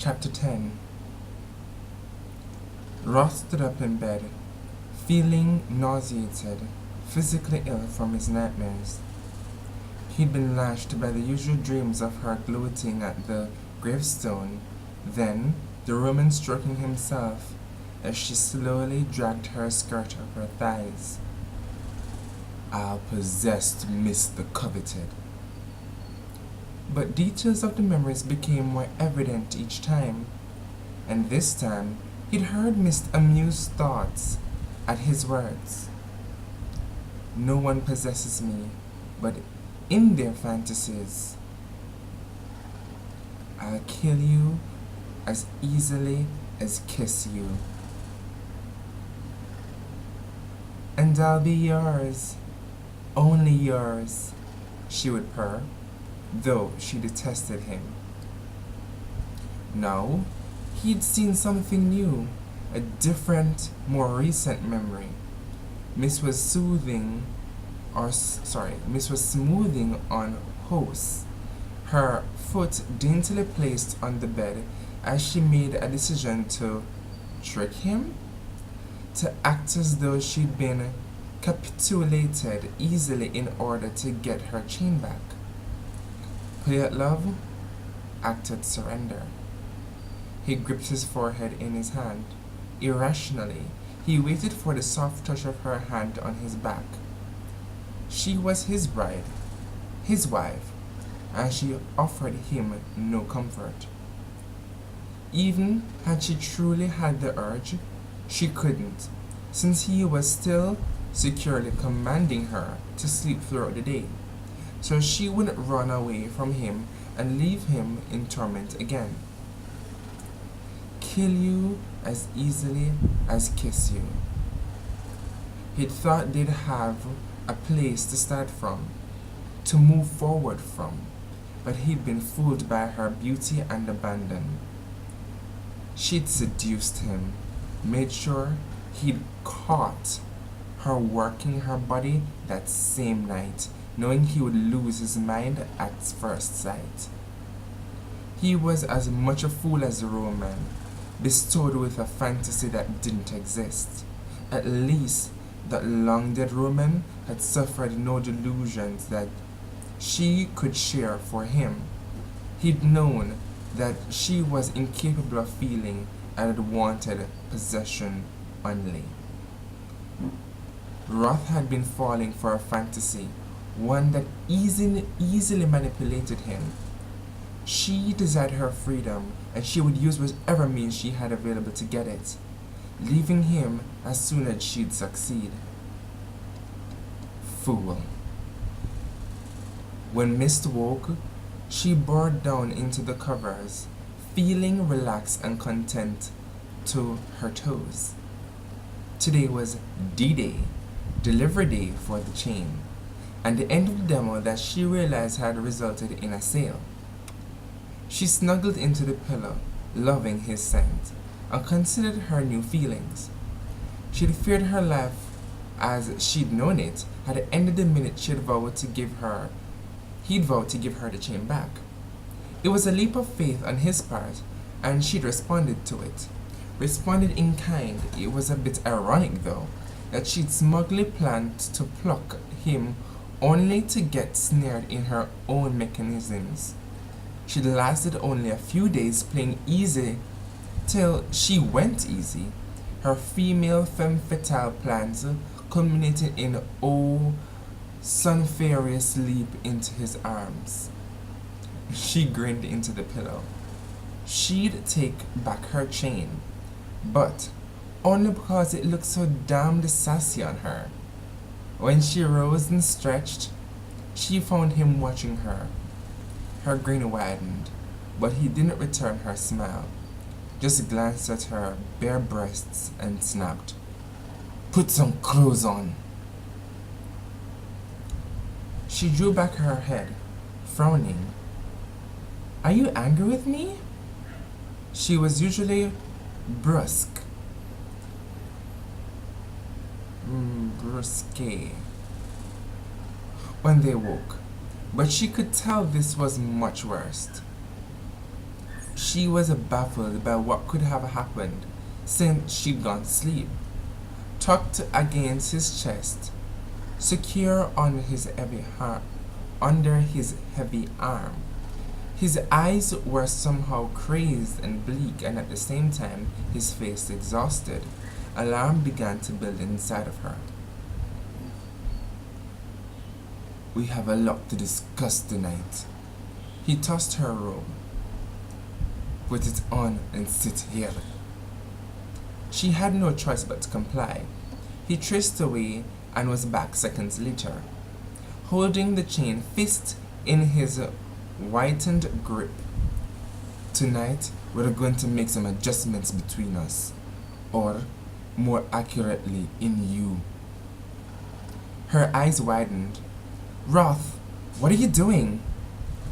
Chapter 10. Roth stood up in bed, feeling nauseated, physically ill from his nightmares. He'd been lashed by the usual dreams of her gloating at the gravestone, then the Roman stroking himself as she slowly dragged her skirt up her thighs. "I'll possess Miss the Coveted." But details of the memories became more evident each time, and this time he'd heard Mist's amused thoughts at his words. "No one possesses me, but in their fantasies, I'll kill you as easily as kiss you. And I'll be yours, only yours," she would purr, though she detested him. Now, he'd seen something new, a different, more recent memory. Miss was smoothing on Hose, her foot daintily placed on the bed as she made a decision to trick him, to act as though she'd been capitulated easily in order to get her chain back. Play at love, acted surrender. He gripped his forehead in his hand. Irrationally, he waited for the soft touch of her hand on his back. She was his bride, his wife, and she offered him no comfort. Even had she truly had the urge, she couldn't, since he was still securely commanding her to sleep throughout the day, so she wouldn't run away from him and leave him in torment again. Kill you as easily as kiss you. He'd thought they'd have a place to start from, to move forward from, but he'd been fooled by her beauty and abandon. She'd seduced him, made sure he'd caught her working her body that same night, knowing he would lose his mind at first sight. He was as much a fool as a Roman, bestowed with a fantasy that didn't exist. At least that long-dead Roman had suffered no delusions that she could share for him. He'd known that she was incapable of feeling and had wanted possession only. Roth had been falling for a fantasy, one that easily manipulated him. She desired her freedom, and she would use whatever means she had available to get it, leaving him as soon as she'd succeed. Fool. When Mist woke, she bore down into the covers, feeling relaxed and content to her toes. Today was D-Day, delivery day for the chain, and the end of the demo that she realized had resulted in a sale. She snuggled into the pillow, loving his scent, and considered her new feelings. She'd feared her life as she'd known it had ended the minute he'd vowed to give her the chain back. It was a leap of faith on his part, and she'd responded to it. Responded in kind. It was a bit ironic, though, that she'd smugly planned to pluck him only to get snared in her own mechanisms. She'd lasted only a few days playing easy till she went easy, her female femme fatale plans culminated in Sunfarious leap into his arms. She grinned into the pillow. She'd take back her chain, but only because it looked so damned sassy on her. When she rose and stretched, she found him watching her. Her grin widened, but he didn't return her smile, just glanced at her bare breasts and snapped, "Put some clothes on." She drew back her head, frowning. "Are you angry with me?" She was usually brusque. Brusque. When they woke, but she could tell this was much worse. She was baffled by what could have happened since she'd gone to sleep. Tucked against his chest, secure on his heavy under his heavy arm. His eyes were somehow crazed and bleak, and at the same time, his face exhausted. Alarm began to build inside of her. We have a lot to discuss tonight. He tossed her a robe. Put it on and sit here. She had no choice but to comply. He traced away and was back seconds later, holding the chain fist in his whitened grip. Tonight, we're going to make some adjustments between us, or more accurately, in you. Her eyes widened. Roth, what are you doing?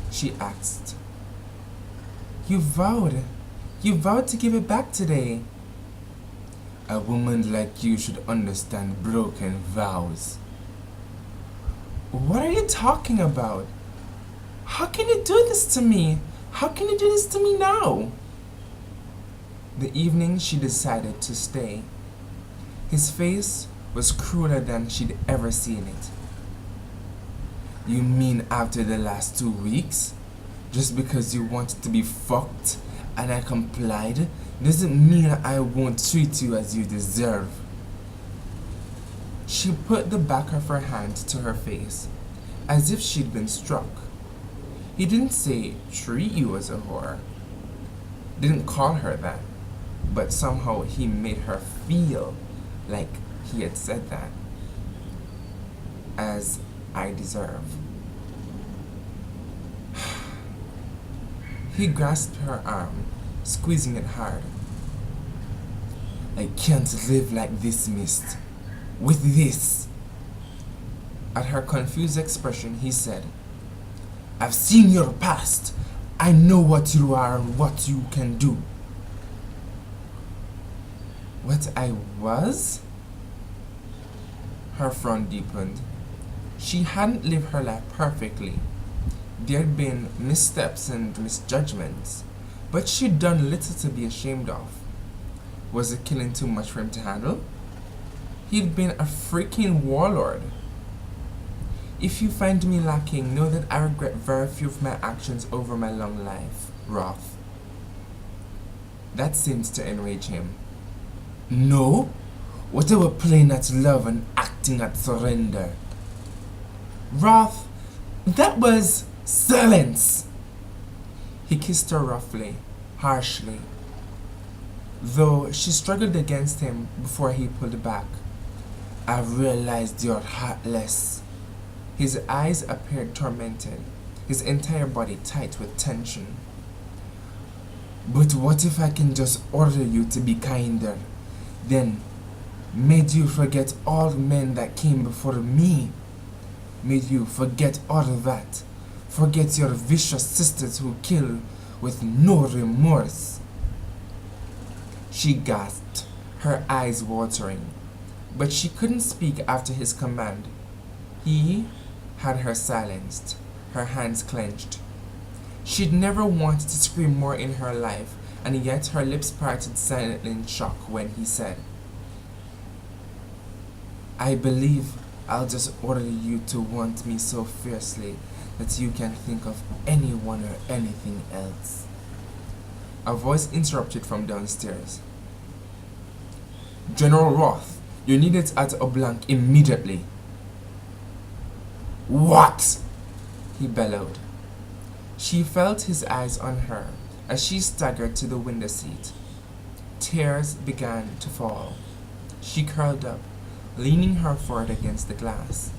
She asked. You vowed to give it back today. A woman like you should understand broken vows. What are you talking about? How can you do this to me? How can you do this to me now? The evening she decided to stay. His face was crueler than she'd ever seen it. You mean after the last 2 weeks? Just because you wanted to be fucked and I complied doesn't mean I won't treat you as you deserve. She put the back of her hand to her face, as if she'd been struck. He didn't say treat you as a whore. Didn't call her that, but somehow he made her feel like he had said that. As I deserve. He grasped her arm, squeezing it hard. I can't live like this, Mist. With this. At her confused expression, he said, I've seen your past. I know what you are and what you can do. What I was? Her frown deepened. She hadn't lived her life perfectly. There'd been missteps and misjudgments, but she'd done little to be ashamed of. Was it killing too much for him to handle? He'd been a freaking warlord. If you find me lacking, know that I regret very few of my actions over my long life, Roth. That seems to enrage him. No? What they were playing at love and acting at surrender. Roth, that was silence! He kissed her roughly, harshly, though she struggled against him before he pulled back. I've realized you're heartless. His eyes appeared tormented, his entire body tight with tension. But what if I can just order you to be kinder? Then, made you forget all the men that came before me? Made you forget all of that? Forget your vicious sisters who kill with no remorse? She gasped, her eyes watering, but she couldn't speak after his command. He had her silenced, her hands clenched. She'd never wanted to scream more in her life, and yet her lips parted silently in shock when he said, I believe I'll just order you to want me so fiercely that you can't think of anyone or anything else. A voice interrupted from downstairs. General Roth, you need it at Oblanc immediately. What? He bellowed. She felt his eyes on her as she staggered to the window seat. Tears began to fall. She curled up, leaning her forward against the glass.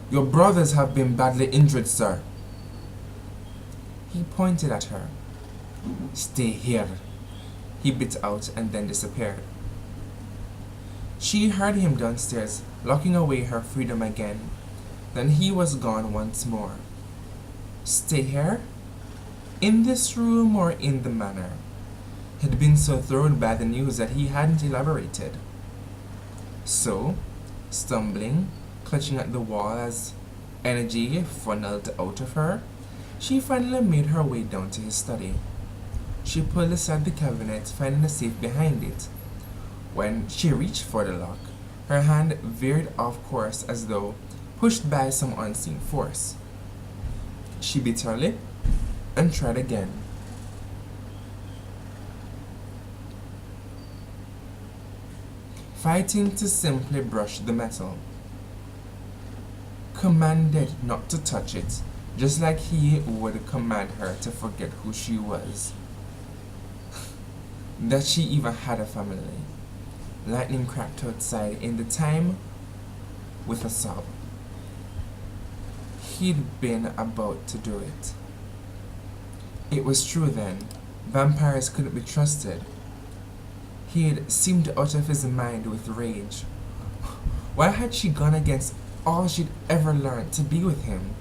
Your brothers have been badly injured, sir. He pointed at her. Stay here, he bit out and then disappeared. She heard him downstairs, locking away her freedom again. Then he was gone once more. Stay here? In this room or in the manor? He'd been so thrown by the news that he hadn't elaborated. So, stumbling, clutching at the wall as energy funneled out of her, She finally made her way down to his study. She pulled aside the cabinet, finding a safe behind it. When she reached for the lock, her hand veered off course as though pushed by some unseen force. She bit her lip and tried again. Fighting to simply brush the metal. Commanded not to touch it, just like he would command her to forget who she was. That she even had a family. Lightning cracked outside in the time with a sob. He'd been about to do it. It was true then. Vampires couldn't be trusted. He'd seemed out of his mind with rage. Why had she gone against all she'd ever learned to be with him?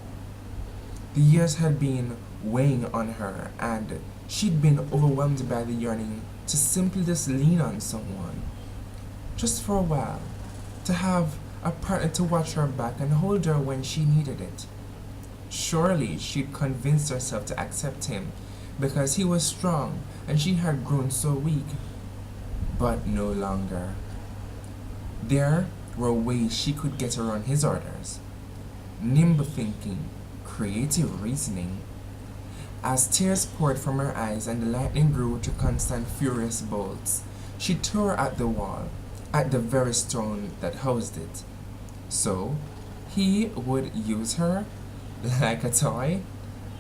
The years had been weighing on her, and she'd been overwhelmed by the yearning to simply just lean on someone. Just for a while. To have a partner to watch her back and hold her when she needed it. Surely she'd convinced herself to accept him because he was strong and she had grown so weak. But no longer. There were ways she could get around his orders. Nimble thinking, creative reasoning. As tears poured from her eyes and the lightning grew to constant furious bolts, she tore at the wall, at the very stone that housed it. So, he would use her like a toy,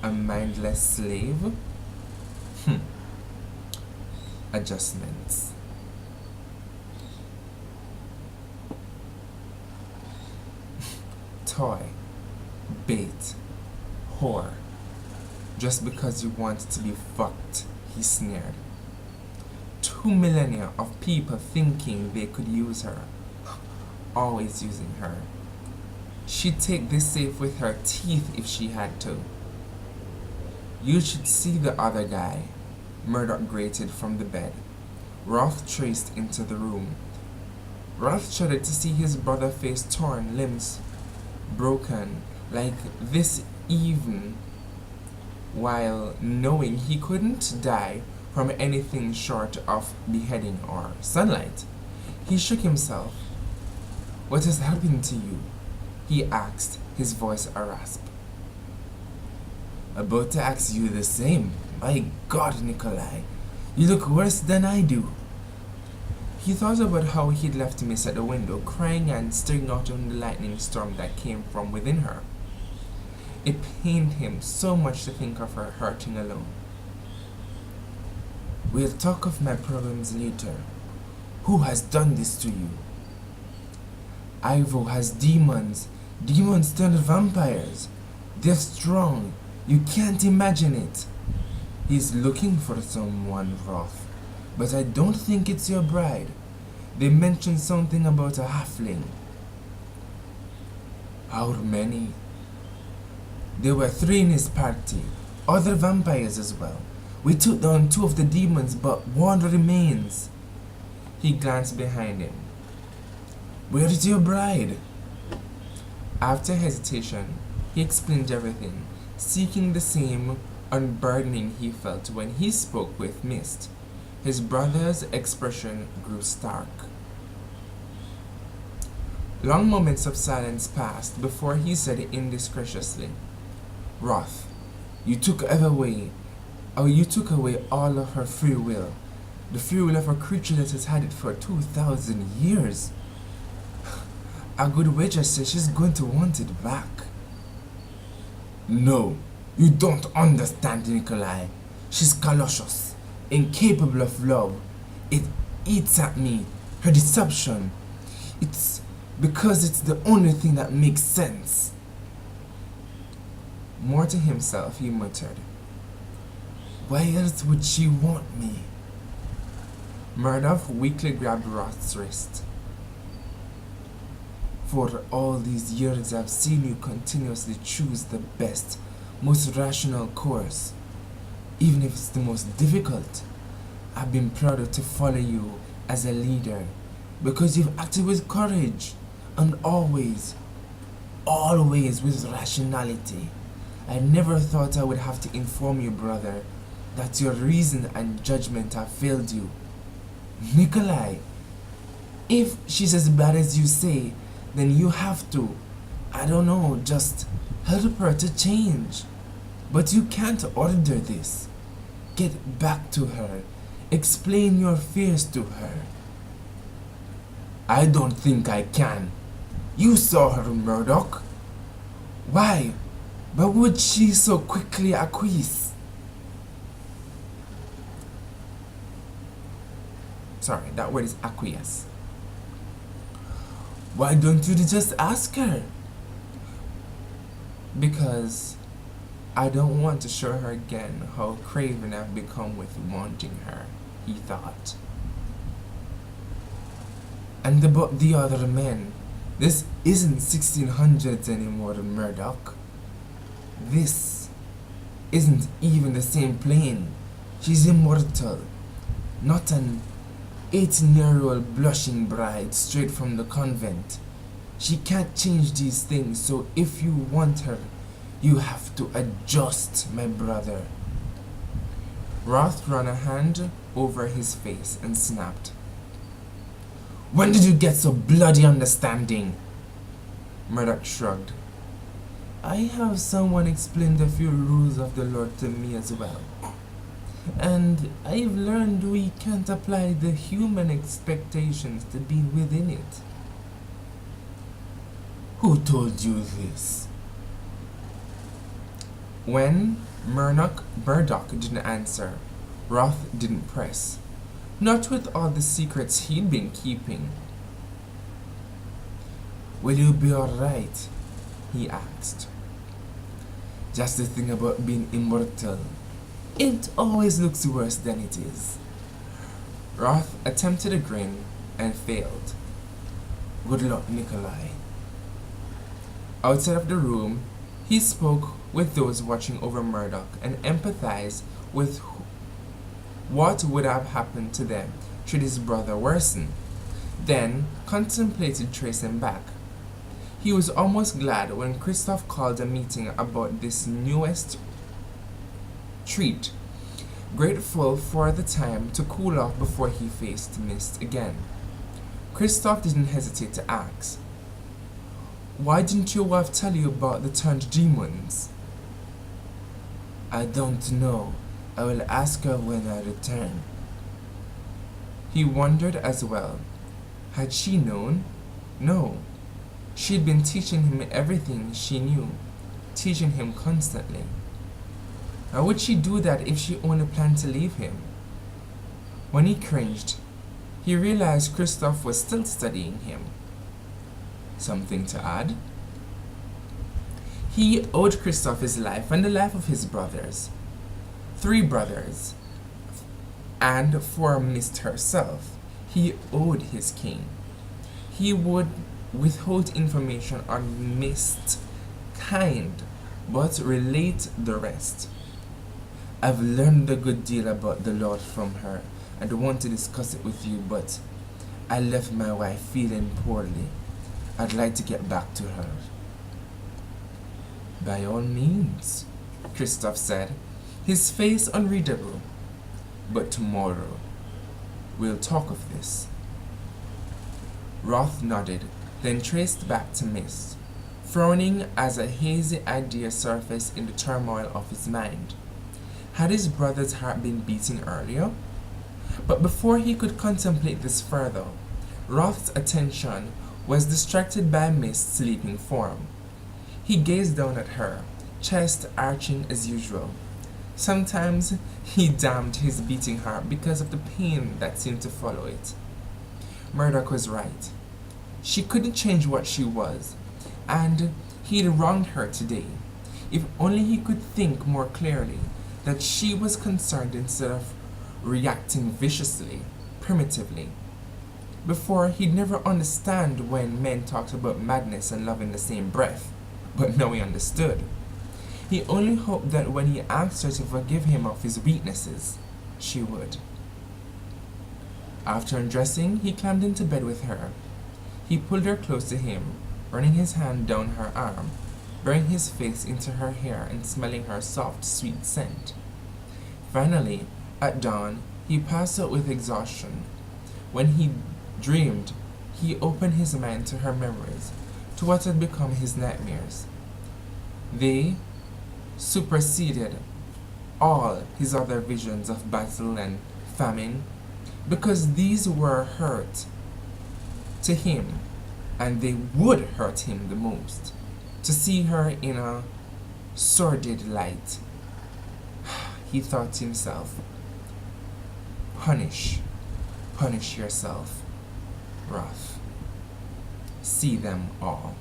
a mindless slave? Adjustments. Toy, bait, whore. Just because you want to be fucked, he sneered. 2 millennia of people thinking they could use her, always using her. She'd take this safe with her teeth if she had to. You should see the other guy, Murdoch grated from the bed. Roth traced into the room. Roth shuddered to see his brother's face torn, limbs broken, like this even while knowing he couldn't die from anything short of beheading or sunlight. He shook himself. What has happened to you? He asked, his voice a rasp. About to ask you the same. My God, Nikolai, you look worse than I do. He thought about how he'd left Miss at the window, crying and staring out on the lightning storm that came from within her. It pained him so much to think of her hurting alone. We'll talk of my problems later. Who has done this to you? Ivo has demons. Demons turned vampires. They're strong. You can't imagine it. He's looking for someone, Roth. But I don't think it's your bride. They mentioned something about a halfling. How many? There were 3 in his party. Other vampires as well. We took down 2 of the demons, but 1 remains. He glanced behind him. Where is your bride? After hesitation, he explained everything, seeking the same unburdening he felt when he spoke with Mist. His brother's expression grew stark. Long moments of silence passed before he said indiscreetly, Roth, you took away all of her free will. The free will of a creature that has had it for 2,000 years. A good wager says she's going to want it back. No, you don't understand, Nikolai. She's colossus, incapable of love. It eats at me. Her deception. It's because it's the only thing that makes sense. More to himself, he muttered. Why else would she want me? Murdoch weakly grabbed Roth's wrist. For all these years I've seen you continuously choose the best, most rational course, even if it's the most difficult. I've been proud to follow you as a leader because you've acted with courage and always with rationality. I never thought I would have to inform you, brother, that your reason and judgment have failed you. Nikolai, if she's as bad as you say, then you have to, I don't know, just help her to change. But you can't order this. Get back to her. Explain your fears to her. I don't think I can. You saw her, Murdoch. Why? But would she so quickly acquiesce? Sorry, that word is acquiesce. Why don't you just ask her? Because I don't want to show her again how craven I've become with wanting her, he thought. And about the other men, this isn't 1600s anymore, Murdoch. This isn't even the same plane. She's immortal, not an 18-year-old blushing bride straight from the convent. She can't change these things, so if you want her, you have to adjust, my brother. Roth ran a hand over his face and snapped. When did you get so bloody understanding? Murdoch shrugged. I have someone explained a few rules of the Lord to me as well. And I've learned we can't apply the human expectations to be within it. Who told you this? When Murdoch didn't answer, Roth didn't press. Not with all the secrets he'd been keeping. Will you be alright? He asked. Just the thing about being immortal. It always looks worse than it is. Roth attempted a grin and failed. Good luck, Nikolai. Outside of the room, he spoke with those watching over Murdoch and empathized with what would have happened to them should his brother worsen. Then contemplated tracing back. He was almost glad when Christoph called a meeting about this newest treat, grateful for the time to cool off before he faced Mist again. Christoph didn't hesitate to ask, why didn't your wife tell you about the turned demons? I don't know. I will ask her when I return. He wondered as well. Had she known? No. She'd been teaching him everything she knew, teaching him constantly. How would she do that if she only planned to leave him? When he cringed, he realized Christoph was still studying him. Something to add? He owed Christoph his life and the life of his brothers. 3 brothers. And for Mist herself, he owed his king. He would withhold information on Mist kind, but relate the rest. I've learned a good deal about the Lord from her and want to discuss it with you, but I left my wife feeling poorly. I'd like to get back to her. By all means, Christoph said, his face unreadable. But tomorrow, we'll talk of this. Roth nodded, then traced back to Mist, frowning as a hazy idea surfaced in the turmoil of his mind. Had his brother's heart been beating earlier? But before he could contemplate this further, Roth's attention was distracted by Mist's sleeping form. He gazed down at her, chest arching as usual. Sometimes he damned his beating heart because of the pain that seemed to follow it. Murdoch was right. She couldn't change what she was, and he'd wronged her today. If only he could think more clearly that she was concerned instead of reacting viciously, primitively. Before, he'd never understand when men talked about madness and love in the same breath, but now he understood. He only hoped that when he asked her to forgive him of his weaknesses, she would. After undressing, he climbed into bed with her. He pulled her close to him, running his hand down her arm. burying his face into her hair and smelling her soft, sweet scent. Finally, at dawn, he passed out with exhaustion. When he dreamed, he opened his mind to her memories, to what had become his nightmares. They superseded all his other visions of battle and famine, because these were hurt to him, and they would hurt him the most. To see her in a sordid light, he thought to himself, punish yourself, wrath. See them all.